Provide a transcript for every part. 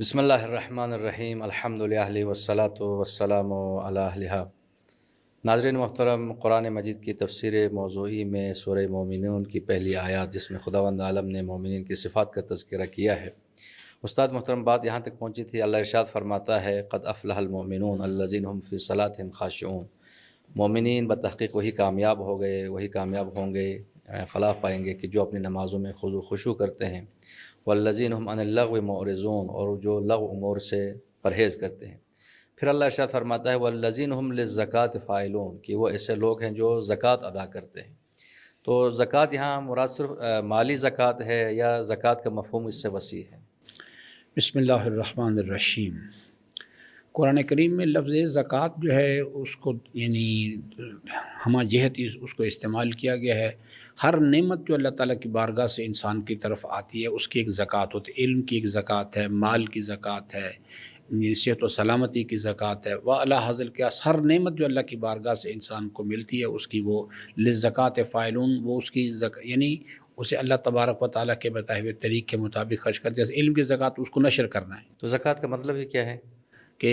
بسم اللہ الرحمن الرحیم الحمد للہ والصلاۃ والسلام علی اہلہا۔ ناظرین محترم، قرآن مجید کی تفسیر موضوعی میں سورہ مومنون کی پہلی آیات، جس میں خداوند عالم نے مومنین کی صفات کا تذکرہ کیا ہے، استاد محترم بات یہاں تک پہنچی تھی۔ اللہ ارشاد فرماتا ہے قد افلح المؤمنون الذین هم فی صلاتهم خاشعون، مومنین بتحقیق وہی کامیاب ہو گئے، وہی کامیاب ہوں گے، فلاح پائیں گے کہ جو اپنی نمازوں میں خضوع خشوع کرتے ہیں۔ والذین هم عن اللغو معرضون، اور جو لغو امور سے پرہیز کرتے ہیں۔ پھر اللہ ارشاد فرماتا ہے والذین هم للزکاة فاعلون، کہ وہ ایسے لوگ ہیں جو زکوٰۃ ادا کرتے ہیں۔ تو زکوٰۃ یہاں مراد صرف مالی زکوٰۃ ہے یا زکوٰۃ کا مفہوم اس سے وسیع ہے؟ بسم اللہ الرحمن الرحیم۔ قرآن کریم میں لفظ زکوٰۃ جو ہے اس کو ہمہ جہت اس کو استعمال کیا گیا ہے۔ ہر نعمت جو اللہ تعالیٰ کی بارگاہ سے انسان کی طرف آتی ہے اس کی ایک زکوٰۃ ہوتی ہے۔ علم کی ایک زکوٰۃ ہے، مال کی زکوٰۃ ہے، صحت و سلامتی کی زکوٰۃ ہے، وعلی حاصل قیاس ہر نعمت جو اللہ کی بارگاہ سے انسان کو ملتی ہے اس کی وہ للزکاۃ فاعلون، وہ اس کی اسے اللہ تبارک و تعالیٰ کے بتائے ہوئے طریق کے مطابق خرچ کرتے ہیں۔ جیسے علم کی زکوٰۃ اس کو نشر کرنا ہے، تو زکوٰۃ کا مطلب ہی کیا ہے؟ کہ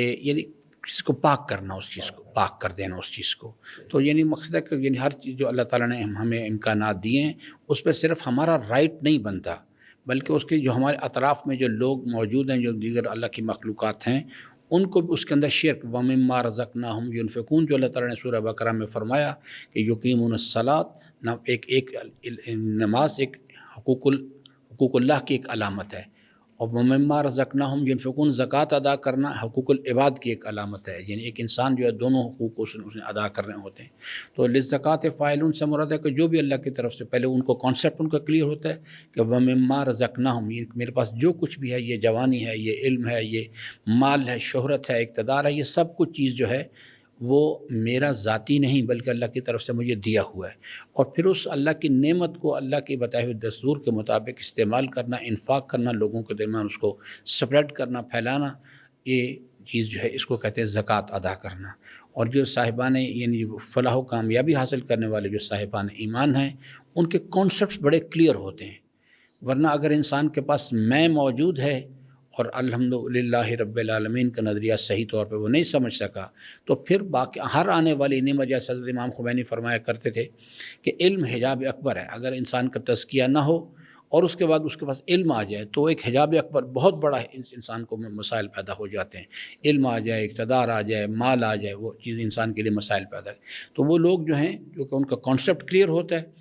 کسی کو پاک کرنا، اس چیز کو پاک کر دینا اس چیز کو۔ تو مقصد ہے کہ ہر چیز جو اللہ تعالیٰ نے ہمیں امکانات دیے ہیں اس پہ صرف ہمارا رائٹ نہیں بنتا، بلکہ اس کے جو ہمارے اطراف میں جو لوگ موجود ہیں، جو دیگر اللہ کی مخلوقات ہیں، ان کو بھی اس کے اندر شرک وَمِمَّا رَزَقْنَاهُمْ يُنْفِقُونَ، جو اللہ تعالیٰ نے سورہ بقرہ میں فرمایا کہ یقیمون الصلاۃ، ایک نماز ایک حقوق اللہ کی ایک علامت ہے، اور وَمِمَّا رَزَقْنَاهُمْ يُنْفِقُونَ، زکوٰۃ ادا کرنا حقوق العباد کی ایک علامت ہے، یعنی ایک انسان جو ہے دونوں حقوق کو اس نے ادا کر رہے ہوتے ہیں۔ تو للزکاۃ فاعلون سے مراد ہے کہ جو بھی اللہ کی طرف سے، پہلے ان کو کانسیپٹ ان کا کلیئر ہوتا ہے کہ وَمِمَّا رَزَقْنَاهُمْ، میرے پاس جو کچھ بھی ہے، یہ جوانی ہے، یہ علم ہے، یہ مال ہے، شہرت ہے، اقتدار ہے، یہ سب کچھ چیز جو ہے وہ میرا ذاتی نہیں بلکہ اللہ کی طرف سے مجھے دیا ہوا ہے۔ اور پھر اس اللہ کی نعمت کو اللہ کے بتائے ہوئے دستور کے مطابق استعمال کرنا، انفاق کرنا، لوگوں کے درمیان اس کو سپریڈ کرنا، پھیلانا، یہ چیز جو ہے اس کو کہتے ہیں زکوٰۃ ادا کرنا۔ اور جو صاحبان فلاح و کامیابی حاصل کرنے والے جو صاحبان ایمان ہیں، ان کے کانسیپٹس بڑے کلیئر ہوتے ہیں۔ ورنہ اگر انسان کے پاس میں موجود ہے اور الحمدللہ رب العالمین کا نظریہ صحیح طور پہ وہ نہیں سمجھ سکا، تو پھر باقی ہر آنے والی نعمت، جیسے حضرت امام خمینی فرمایا کرتے تھے کہ علم حجاب اکبر ہے۔ اگر انسان کا تزکیہ نہ ہو اور اس کے بعد اس کے پاس علم آ جائے تو ایک حجاب اکبر بہت بڑا انسان کو مسائل پیدا ہو جاتے ہیں۔ علم آ جائے، اقتدار آ جائے، مال آ جائے، وہ چیز انسان کے لیے مسائل پیدا ہے۔ تو وہ لوگ جو ہیں، جو کہ ان کا کانسیپٹ کلیئر ہوتا ہے،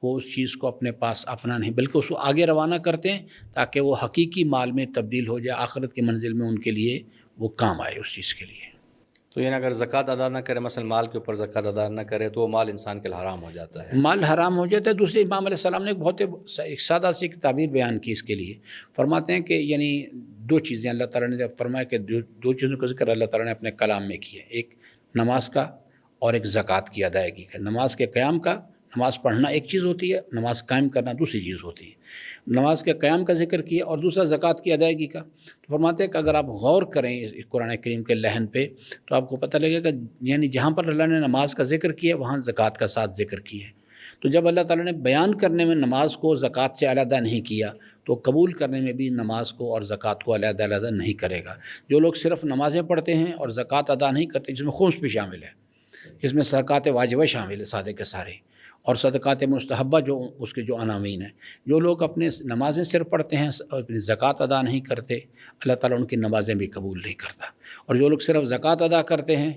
وہ اس چیز کو اپنے پاس اپنا نہیں بلکہ اس کو آگے روانہ کرتے ہیں تاکہ وہ حقیقی مال میں تبدیل ہو جائے، آخرت کی منزل میں ان کے لیے وہ کام آئے اس چیز کے لیے۔ تو اگر زکوٰۃ ادا نہ کرے، مثلا مال کے اوپر زکوٰۃ ادا نہ کرے، تو وہ مال انسان کے لیے حرام ہو جاتا ہے، مال حرام ہو جاتا ہے۔ دوسرے امام علیہ السلام نے بہت ایک سادہ سی تعبیر بیان کی اس کے لیے۔ فرماتے ہیں کہ دو چیزیں اللہ تعالیٰ نے فرمایا کہ دو چیزوں کا ذکر اللہ تعالیٰ نے اپنے کلام میں کیا، ایک نماز کا اور ایک زکوٰۃ کی ادائیگی کا۔ نماز کے قیام کا، نماز پڑھنا ایک چیز ہوتی ہے، نماز قائم کرنا دوسری چیز ہوتی ہے۔ نماز کے قیام کا ذکر کیا اور دوسرا زکوٰۃ کی ادائیگی کا۔ تو فرماتے ہیں کہ اگر آپ غور کریں اس قرآن کریم کے لحن پہ تو آپ کو پتہ لگے گا جہاں پر اللہ نے نماز کا ذکر کیا وہاں زکوٰۃ کا ساتھ ذکر کیا ہے۔ تو جب اللہ تعالیٰ نے بیان کرنے میں نماز کو زکوٰۃ سے علیحدہ نہیں کیا تو قبول کرنے میں بھی نماز کو اور زکوٰۃ کو علیحدہ نہیں کرے گا۔ جو لوگ صرف نمازیں پڑھتے ہیں اور زکوٰۃ ادا نہیں کرتے، جس میں خمس بھی شامل ہے، جس میں زکوٰۃ واجبہ شامل ہے سادے کے سارے، اور صدقات مستحبہ جو اس کے جو عناوین ہیں، جو لوگ اپنے نمازیں صرف پڑھتے ہیں اور اپنی زکوٰۃ ادا نہیں کرتے، اللہ تعالیٰ ان کی نمازیں بھی قبول نہیں کرتا۔ اور جو لوگ صرف زکوٰۃ ادا کرتے ہیں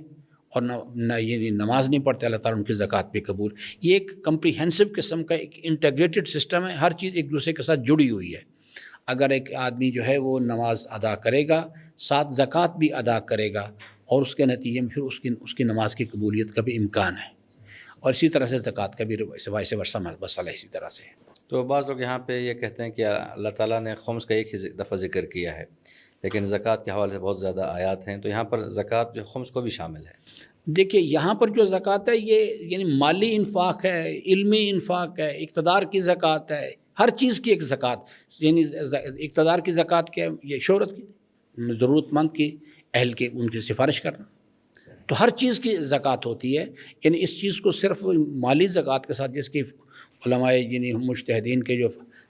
اور نماز نہیں پڑھتے، اللہ تعالیٰ ان کی زکوٰۃ بھی قبول۔ یہ ایک کمپریہنسو قسم کا ایک انٹیگریٹڈ سسٹم ہے، ہر چیز ایک دوسرے کے ساتھ جڑی ہوئی ہے۔ اگر ایک آدمی جو ہے وہ نماز ادا کرے گا، ساتھ زکوٰۃ بھی ادا کرے گا، اور اس کے نتیجے میں پھر اس کی نماز کی قبولیت کا بھی امکان ہے، اور اسی طرح سے زکوٰۃ کا بھی ویسے ورثہ مسئلہ اسی طرح سے ہے۔ تو بعض لوگ یہاں پہ یہ کہتے ہیں کہ اللہ تعالیٰ نے خمس کا ایک ہی دفعہ ذکر کیا ہے، لیکن زکوٰۃ کے حوالے سے بہت زیادہ آیات ہیں، تو یہاں پر زکوٰۃ جو خمس کو بھی شامل ہے۔ دیکھیے یہاں پر جو زکوٰۃ ہے یہ مالی انفاق ہے، علمی انفاق ہے، اقتدار کی زکوٰۃ ہے، ہر چیز کی ایک زکوٰۃ، اقتدار کی زکوٰۃ کیا ہے، یہ شہرت کی، ضرورت مند کی، اہل کی ان کی سفارش کرنا، تو ہر چیز کی زکوٰۃ ہوتی ہے۔ اس چیز کو صرف مالی زکوٰۃ کے ساتھ، جس کی علماء مجتہدین کے جو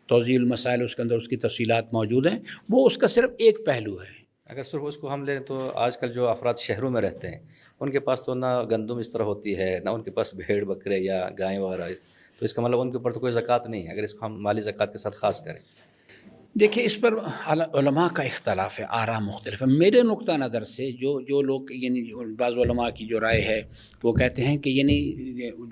توضیح المسائل اس کے اندر اس کی تفصیلات موجود ہیں، وہ اس کا صرف ایک پہلو ہے، اگر صرف اس کو ہم لیں تو آج کل جو افراد شہروں میں رہتے ہیں ان کے پاس تو نہ گندم اس طرح ہوتی ہے، نہ ان کے پاس بھیڑ بکرے یا گائیں وغیرہ، تو اس کا مطلب ان کے اوپر تو کوئی زکوٰۃ نہیں ہے اگر اس کو ہم مالی زکوٰۃ کے ساتھ خاص کریں۔ دیکھیے اس پر علماء کا اختلاف ہے، آراء مختلف ہے۔ میرے نقطہ نظر سے جو لوگ یعنی بعض علماء کی جو رائے ہے وہ کہتے ہیں کہ یعنی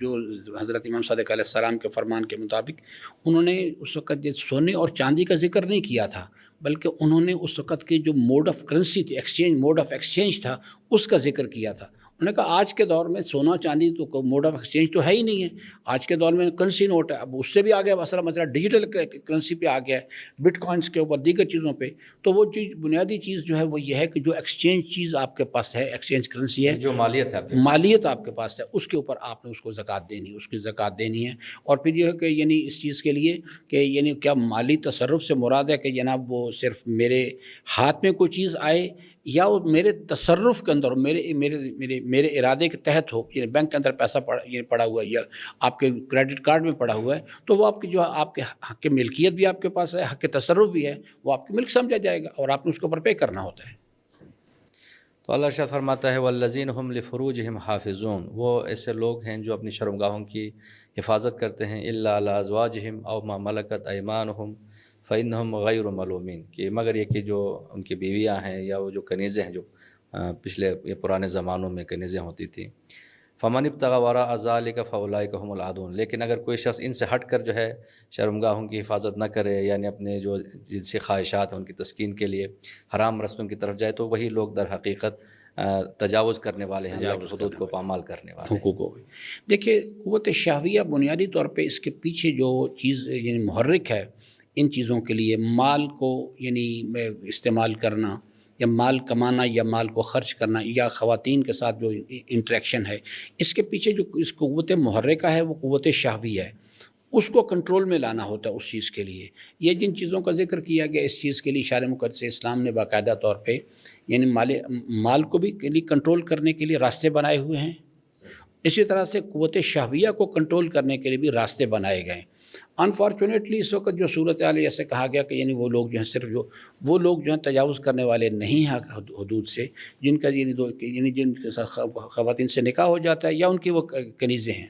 جو حضرت امام صادق علیہ السلام کے فرمان کے مطابق انہوں نے اس وقت سونے اور چاندی کا ذکر نہیں کیا تھا، بلکہ انہوں نے اس وقت کی جو موڈ آف کرنسی تھی، موڈ آف ایکسچینج تھا، اس کا ذکر کیا تھا۔ انہوں نے کہا آج کے دور میں سونا چاندی تو موڈ آف ایکسچینج تو ہے ہی نہیں ہے، آج کے دور میں کرنسی نوٹ ہے، اب اس سے بھی آ گیا مسئلہ ڈیجیٹل کرنسی پہ آ گیا ہے، بٹ کوائنس کے اوپر، دیگر چیزوں پہ۔ تو وہ چیز بنیادی چیز جو ہے وہ یہ ہے کہ جو ایکسچینج چیز آپ کے پاس ہے، ایکسچینج کرنسی ہے، جو مالیت ہے مالیت آپ کے پاس ہے، اس کے اوپر آپ نے اس کو زکوٰۃ دینی ہے، اس کی زکوٰۃ دینی ہے۔ اور پھر یہ ہے کہ یعنی اس چیز کے لیے کہ یعنی کیا مالی تصرف سے مراد ہے کہ جناب وہ صرف میرے ہاتھ میں کوئی چیز آئے یا وہ میرے تصرف کے اندر میرے ارادے کے تحت ہو، یعنی بینک کے اندر پیسہ پڑا ہوا ہے یا آپ کے کریڈٹ کارڈ میں پڑا ہوا ہے، تو وہ آپ کی جو آپ کے حق ملکیت بھی آپ کے پاس ہے، حق تصرف بھی ہے، وہ آپ کی ملک سمجھا جائے گا اور آپ نے اس کے اوپر پے کرنا ہوتا ہے۔ تو اللہ ارشاد فرماتا ہے والذین هم لفروجہم حافظون، وہ ایسے لوگ ہیں جو اپنی شرمگاہوں کی حفاظت کرتے ہیں، الا علی ازواجہم او ما ملکت ایمانہم فإنہم غیر ملومین، کہ مگر یہ کہ جو ان کی بیویاں ہیں یا وہ جو کنیزیں ہیں جو پچھلے یا پرانے زمانوں میں کنیزیں ہوتی تھیں، فمن ابتغى وراء ذلك فاولئک هم العادون، لیکن اگر کوئی شخص ان سے ہٹ کر جو ہے شرمگاہوں کی حفاظت نہ کرے، یعنی اپنے جو جنسی خواہشات ہیں ان کی تسکین کے لیے حرام رستوں کی طرف جائے، تو وہی لوگ در حقیقت تجاوز کرنے والے ہیں، یا حدود کو پامال کرنے والے ہیں۔ حقوق ہوئی۔ دیکھیے قوت شہویہ بنیادی طور پہ اس کے پیچھے جو چیز یعنی محرک ہے ان چیزوں کے لیے، مال کو یعنی استعمال کرنا یا مال کمانا یا مال کو خرچ کرنا یا خواتین کے ساتھ جو انٹریکشن ہے، اس کے پیچھے جو اس قوت محرکہ ہے وہ قوت شہویہ ہے، اس کو کنٹرول میں لانا ہوتا ہے اس چیز کے لیے۔ یہ جن چیزوں کا ذکر کیا گیا اس چیز کے لیے اشارے مقدس اسلام نے باقاعدہ طور پہ یعنی مال کو بھی کنٹرول کرنے کے لیے راستے بنائے ہوئے ہیں، اسی طرح سے قوت شہویہ کو کنٹرول کرنے کے لیے بھی راستے بنائے گئے۔ انفارچونیٹلی اس وقت جو صورتحال ایسے کہا گیا کہ یعنی وہ لوگ جو ہیں صرف وہ لوگ جو ہیں تجاوز کرنے والے نہیں ہیں حدود سے، جن کا یعنی جن کے ساتھ خواتین سے نکاح ہو جاتا ہے یا ان کی وہ کنیزیں ہیں۔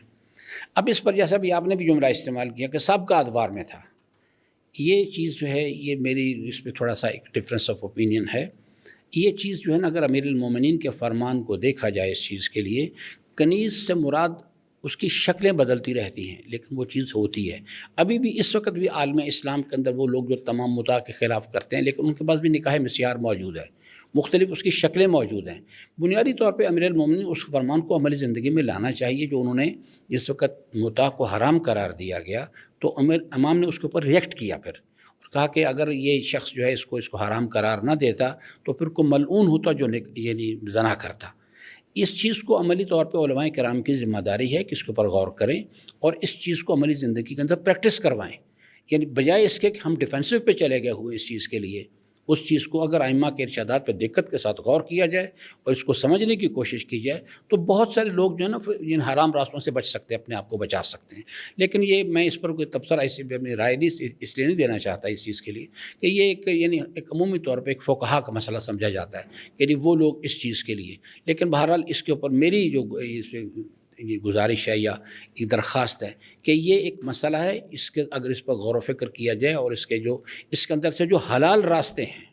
اب اس پر جیسا بھی آپ نے بھی جملہ استعمال کیا کہ سب کا ادوار میں تھا، یہ چیز جو ہے یہ میری اس پہ تھوڑا سا ایک ڈفرینس آف اوپینین ہے۔ یہ چیز جو ہے نا اگر امیر المومنین کے فرمان کو دیکھا جائے اس چیز کے لیے، کنیز سے مراد اس کی شکلیں بدلتی رہتی ہیں لیکن وہ چیز ہوتی ہے۔ ابھی بھی اس وقت بھی عالم اسلام کے اندر وہ لوگ جو تمام متاع کے خلاف کرتے ہیں لیکن ان کے پاس بھی نکاح مسیار موجود ہے، مختلف اس کی شکلیں موجود ہیں۔ بنیادی طور پہ امیر المومنین اس فرمان کو عملی زندگی میں لانا چاہیے جو انہوں نے جس وقت متاع کو حرام قرار دیا گیا تو امام نے اس کے اوپر ریئیکٹ کیا پھر اور کہا کہ اگر یہ شخص جو ہے اس کو حرام قرار نہ دیتا تو پھر کو ملعون ہوتا جو یعنی زنا کرتا۔ اس چیز کو عملی طور پہ علماء کرام کی ذمہ داری ہے کہ اس کے اوپر غور کریں اور اس چیز کو عملی زندگی کے اندر پریکٹس کروائیں، یعنی بجائے اس کے کہ ہم ڈیفینسو پہ چلے گئے ہوئے اس چیز کے لیے، اس چیز کو اگر ائمہ کے ارشادات پہ دقت کے ساتھ غور کیا جائے اور اس کو سمجھنے کی کوشش کی جائے تو بہت سارے لوگ جو ہے نا ان حرام راستوں سے بچ سکتے ہیں، اپنے آپ کو بچا سکتے ہیں۔ لیکن یہ میں اس پر کوئی تبصرہ اپنی رائے نہیں اس لیے نہیں دینا چاہتا اس چیز کے لیے کہ یہ ایک عمومی طور پہ ایک فقہا کا مسئلہ سمجھا جاتا ہے، یعنی وہ لوگ اس چیز کے لیے۔ لیکن بہرحال اس کے اوپر میری جو یہ گزارش ہے یا ایک درخواست ہے کہ یہ ایک مسئلہ ہے، اس کے اگر اس پر غور و فکر کیا جائے اور اس کے اندر سے جو حلال راستے ہیں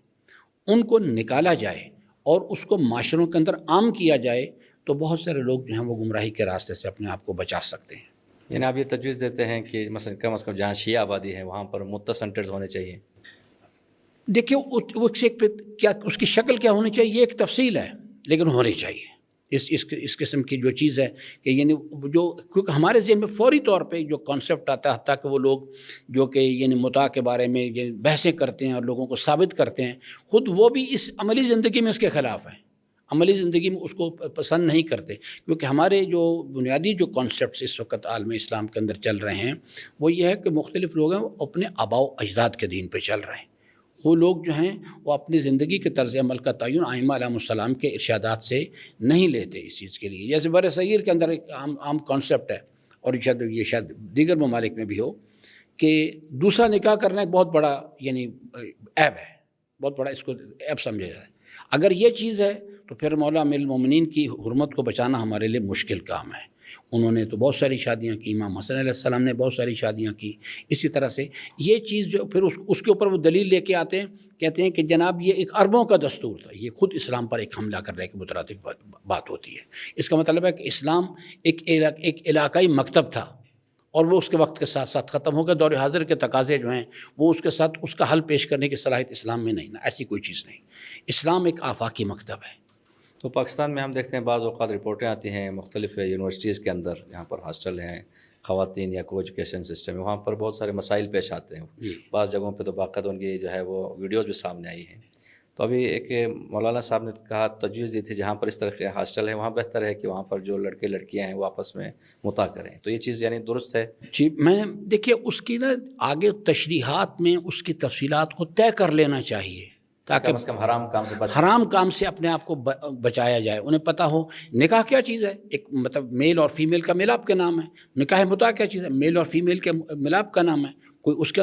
ان کو نکالا جائے اور اس کو معاشروں کے اندر عام کیا جائے تو بہت سارے لوگ جو ہیں وہ گمراہی کے راستے سے اپنے آپ کو بچا سکتے ہیں۔ یعنی آپ یہ تجویز دیتے ہیں کہ مثلا کم از کم جہاں شیعہ آبادی ہے وہاں پر متع سینٹرز ہونے چاہیے؟ دیکھیے کیا اس کی شکل کیا ہونی چاہیے یہ ایک تفصیل ہے لیکن ہونی چاہیے۔ اس قسم کی جو چیز ہے کہ یعنی جو کیونکہ ہمارے ذہن میں فوری طور پہ جو کانسیپٹ آتا ہے حتیٰ کہ وہ لوگ جو کہ یعنی متاع کے بارے میں بحثیں کرتے ہیں اور لوگوں کو ثابت کرتے ہیں، خود وہ بھی اس عملی زندگی میں اس کے خلاف ہیں، عملی زندگی میں اس کو پسند نہیں کرتے، کیونکہ ہمارے جو بنیادی جو کانسیپٹس اس وقت عالم اسلام کے اندر چل رہے ہیں وہ یہ ہے کہ مختلف لوگ ہیں وہ اپنے آباء و اجداد کے دین پہ چل رہے ہیں۔ وہ لوگ جو ہیں وہ اپنی زندگی کے طرز عمل کا تعین ائمہ علیہم السلام کے ارشادات سے نہیں لیتے اس چیز کے لیے۔ جیسے بر صغیر کے اندر ایک عام کانسیپٹ ہے اور شاید دیگر ممالک میں بھی ہو کہ دوسرا نکاح کرنا ایک بہت بڑا یعنی عیب ہے، بہت بڑا اس کو عیب سمجھا جاتا ہے۔ اگر یہ چیز ہے تو پھر مولا امیر المومنین کی حرمت کو بچانا ہمارے لیے مشکل کام ہے۔ انہوں نے تو بہت ساری شادیاں کی، امام حسن علیہ السلام نے بہت ساری شادیاں کی۔ اسی طرح سے یہ چیز جو پھر اس کے اوپر وہ دلیل لے کے آتے ہیں، کہتے ہیں کہ جناب یہ ایک عربوں کا دستور تھا، یہ خود اسلام پر ایک حملہ کرنے کی مترادف بات ہوتی ہے۔ اس کا مطلب ہے کہ اسلام ایک علاقائی مکتب تھا، اور وہ اس کے وقت کے ساتھ ساتھ ختم ہو گیا۔ دور حاضر کے تقاضے جو ہیں وہ اس کے ساتھ اس کا حل پیش کرنے کی صلاحیت اسلام میں نہیں، نا ایسی کوئی چیز نہیں۔ اسلام ایک آفاقی مکتب ہے۔ تو پاکستان میں ہم دیکھتے ہیں بعض اوقات رپورٹیں آتی ہیں مختلف یونیورسٹیز کے اندر، جہاں پر ہاسٹل ہیں، خواتین یا کو ایجوکیشن سسٹم ہے، وہاں پر بہت سارے مسائل پیش آتے ہیں۔ بعض جگہوں پہ تو باقاعدہ ان کی جو ہے وہ ویڈیوز بھی سامنے آئی ہیں۔ تو ابھی ایک مولانا صاحب نے کہا، تجویز دی تھی جہاں پر اس طرح کے ہاسٹل ہیں وہاں بہتر ہے کہ وہاں پر جو لڑکے لڑکیاں ہیں وہ آپس میں مطاع کریں، تو یہ چیز یعنی درست ہے؟ جی، میں دیکھیے اس کی نا آگے تشریحات میں اس کی تفصیلات کو طے کر لینا چاہیے، تاکہ کم از کم حرام کام سے حرام کام سے اپنے آپ کو بچایا جائے۔ انہیں پتہ ہو نکاح کیا چیز ہے، ایک مطلب میل اور فیمیل کا ملاپ کا نام ہے۔ نکاح متع کیا چیز ہے، میل اور فیمیل کے ملاپ کا نام ہے۔ کوئی اس کے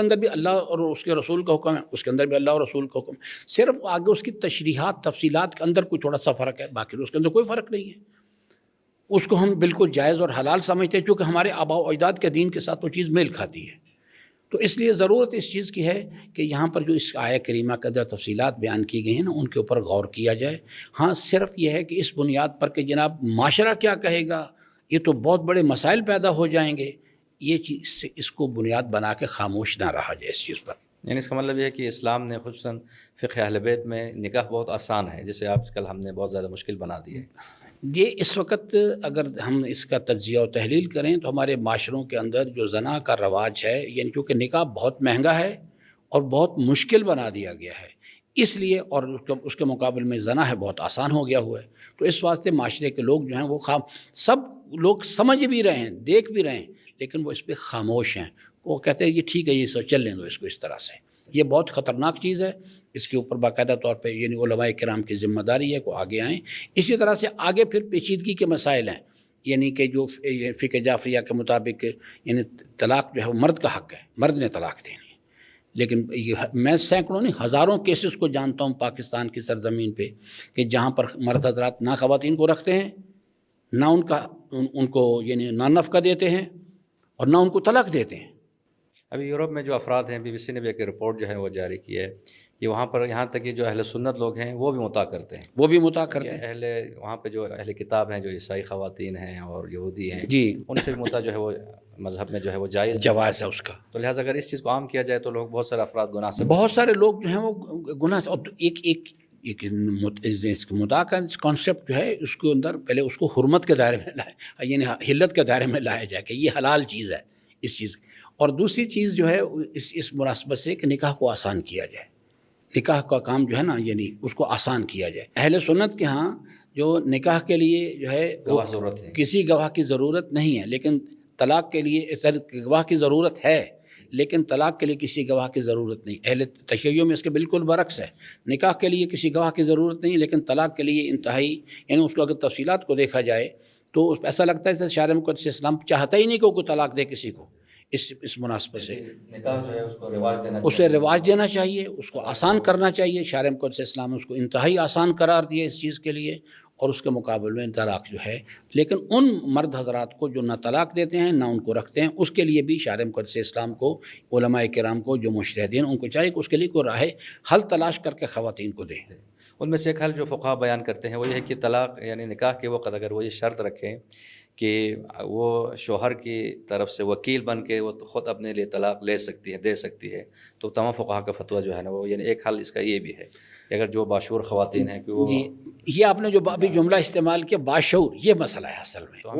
اندر بھی اللہ اور اس کے رسول کا حکم ہے، اس کے اندر بھی اللہ اور رسول کا حکم ہے۔ صرف آگے اس کی تشریحات تفصیلات کے اندر کوئی تھوڑا سا فرق ہے، باقی اس کے اندر کوئی فرق نہیں ہے۔ اس کو ہم بالکل جائز اور حلال سمجھتے ہیں، چونکہ ہمارے آباء و اجداد کے دین کے ساتھ وہ چیز میل کھاتی ہے۔ تو اس لیے ضرورت اس چیز کی ہے کہ یہاں پر جو اس آیہ کریمہ کے اندر تفصیلات بیان کی گئی ہیں نا، ان کے اوپر غور کیا جائے۔ ہاں، صرف یہ ہے کہ اس بنیاد پر کہ جناب معاشرہ کیا کہے گا، یہ تو بہت بڑے مسائل پیدا ہو جائیں گے، یہ چیز اس کو بنیاد بنا کے خاموش نہ رہا جائے اس چیز پر۔ یعنی اس کا مطلب یہ ہے کہ اسلام نے خصوصاً فقہ اہل بیت میں نکاح بہت آسان ہے، جسے آج کل ہم نے بہت زیادہ مشکل بنا دی ہے۔ یہ اس وقت اگر ہم اس کا تجزیہ و تحلیل کریں تو ہمارے معاشروں کے اندر جو زنا کا رواج ہے، یعنی چونکہ نکاح بہت مہنگا ہے اور بہت مشکل بنا دیا گیا ہے، اس لیے، اور اس کے مقابل میں زنا ہے بہت آسان ہو گیا ہوا ہے، تو اس واسطے معاشرے کے لوگ جو ہیں وہ سب لوگ سمجھ بھی رہے ہیں، دیکھ بھی رہے ہیں، لیکن وہ اس پہ خاموش ہیں۔ وہ کہتے ہیں یہ ٹھیک ہے، یہ سو چل لیں دو اس کو اس طرح سے۔ یہ بہت خطرناک چیز ہے، اس کے اوپر باقاعدہ طور پہ یعنی علماء کرام کی ذمہ داری ہے کہ آگے آئیں۔ اسی طرح سے آگے پھر پیچیدگی کے مسائل ہیں، یعنی کہ جو فقہ جعفریہ کے مطابق یعنی طلاق جو ہے وہ مرد کا حق ہے، مرد نے طلاق دینی ہے۔ لیکن میں سینکڑوں نہیں ہزاروں کیسز کو جانتا ہوں پاکستان کی سرزمین پہ کہ جہاں پر مرد حضرات نہ خواتین کو رکھتے ہیں، نہ ان کو یعنی نہ نفقہ دیتے ہیں، اور نہ ان کو طلاق دیتے ہیں۔ ابھی یورپ میں جو افراد ہیں، BBC نے بھی ایک رپورٹ جو ہے وہ جاری کی ہے کہ وہاں پر یہاں تک کہ جو اہل سنت لوگ ہیں وہ بھی مطاع کرتے ہیں، وہ بھی مطاع کرتے ہیں۔ وہاں پہ جو اہل کتاب ہیں، جو عیسائی خواتین ہیں اور یہودی ہیں، جی، ان سے بھی مطاع جو ہے وہ مذہب میں جو ہے وہ جواز ہے اس کا۔ تو لہٰذا اگر اس چیز کو عام کیا جائے تو لوگ بہت سارے افراد گناہ سے بہت سارے لوگ جو ہیں وہ گناہ سے، اور ایک مطاع کا کانسیپٹ جو ہے اس کے اندر پہلے اس کو حرمت کے دائرے میں لائے، یعنی حلت کے دائرے میں لایا جائے کہ یہ حلال چیز ہے اس چیز۔ اور دوسری چیز جو ہے اس مناسبت سے کہ نکاح کو آسان کیا جائے، نکاح کا کام جو ہے نا یعنی اس کو آسان کیا جائے۔ اہل سنت کے ہاں جو نکاح کے لیے جو ہے کسی گواہ کی ضرورت نہیں ہے، لیکن طلاق کے لیے گواہ کی ضرورت ہے، لیکن طلاق کے لیے کسی گواہ کی ضرورت نہیں۔ اہل تشیع میں اس کے بالکل برعکس ہے، نکاح کے لیے کسی گواہ کی ضرورت نہیں، لیکن طلاق کے لیے انتہائی، یعنی اس کو اگر تفصیلات کو دیکھا جائے تو ایسا لگتا ہے کہ شارع مقدس اسلام چاہتا ہی نہیں کہ کوئی طلاق دے کسی کو۔ اس مناسبت سے نکاح جو ہے اس کو رواج دینا چاہیے، اسے رواج دینا چاہیے، اس کو آسان کرنا چاہیے۔ شارع مقدس اسلام نے اس کو انتہائی آسان قرار دیا اس چیز کے لیے، اور اس کے مقابل میں طلاق جو ہے، لیکن ان مرد حضرات کو جو نہ طلاق دیتے ہیں نہ ان کو رکھتے ہیں، اس کے لیے بھی شارع مقدس اسلام کو، علماء کرام کو، جو مجتہدین ان کو چاہیے کہ اس کے لیے کوئی راہ حل تلاش کر کے خواتین کو دیں۔ ان میں سے ایک حل جو فقہا بیان کرتے ہیں وہ یہ ہے کہ طلاق یعنی نکاح کے وقت اگر وہ یہ شرط رکھیں کہ وہ شوہر کی طرف سے وکیل بن کے وہ خود اپنے لیے طلاق لے سکتی ہے، دے سکتی ہے، تو تمام فقہا کا فتویٰ جو ہے نا وہ یعنی ایک حل اس کا یہ بھی ہے کہ اگر جو باشعور خواتین ہیں کہ وہ جی، یہ آپ نے جو ابھی جملہ استعمال کیا باشعور، یہ مسئلہ ہے اصل میں۔ تو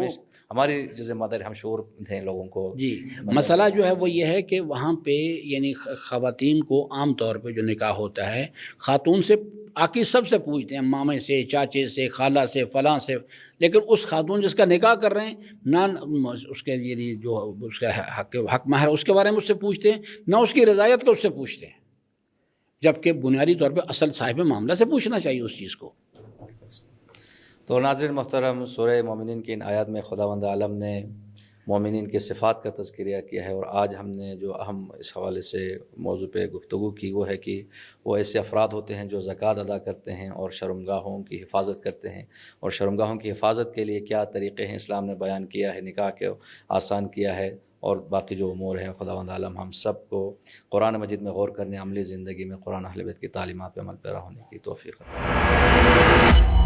ہماری جو ذمہ داری، ہم شعور دیں لوگوں کو۔ جی، مسئلہ جو ہے وہ یہ ہے کہ وہاں پہ یعنی خواتین کو عام طور پہ جو نکاح ہوتا ہے خاتون سے آکی سب سے پوچھتے ہیں، مامے سے، چاچے سے، خالہ سے، فلاں سے، لیکن اس خاتون جس کا نکاح کر رہے ہیں نہ اس کے یعنی جو اس کا حق مہر اس کے بارے میں اس سے پوچھتے ہیں، نہ اس کی رضایت کو اس سے پوچھتے ہیں، جبکہ بنیادی طور پہ اصل صاحب معاملہ سے پوچھنا چاہیے اس چیز کو۔ تو ناظرین محترم، سورہ مومنین کی ان آیات میں خداوند عالم نے مومنین کے صفات کا تذکرہ کیا ہے، اور آج ہم نے جو اہم اس حوالے سے موضوع پہ گفتگو کی وہ ہے کہ وہ ایسے افراد ہوتے ہیں جو زکوٰۃ ادا کرتے ہیں اور شرمگاہوں کی حفاظت کرتے ہیں، اور شرمگاہوں کی حفاظت کے لیے کیا طریقے ہیں اسلام نے بیان کیا ہے، نکاح کو آسان کیا ہے، اور باقی جو امور ہیں خداوند عالم ہم سب کو قرآن مجید میں غور کرنے، عملی زندگی میں قرآن اہل بیت کی تعلیمات پہ عمل پیرا ہونے کی توفیق عطا فرمائے۔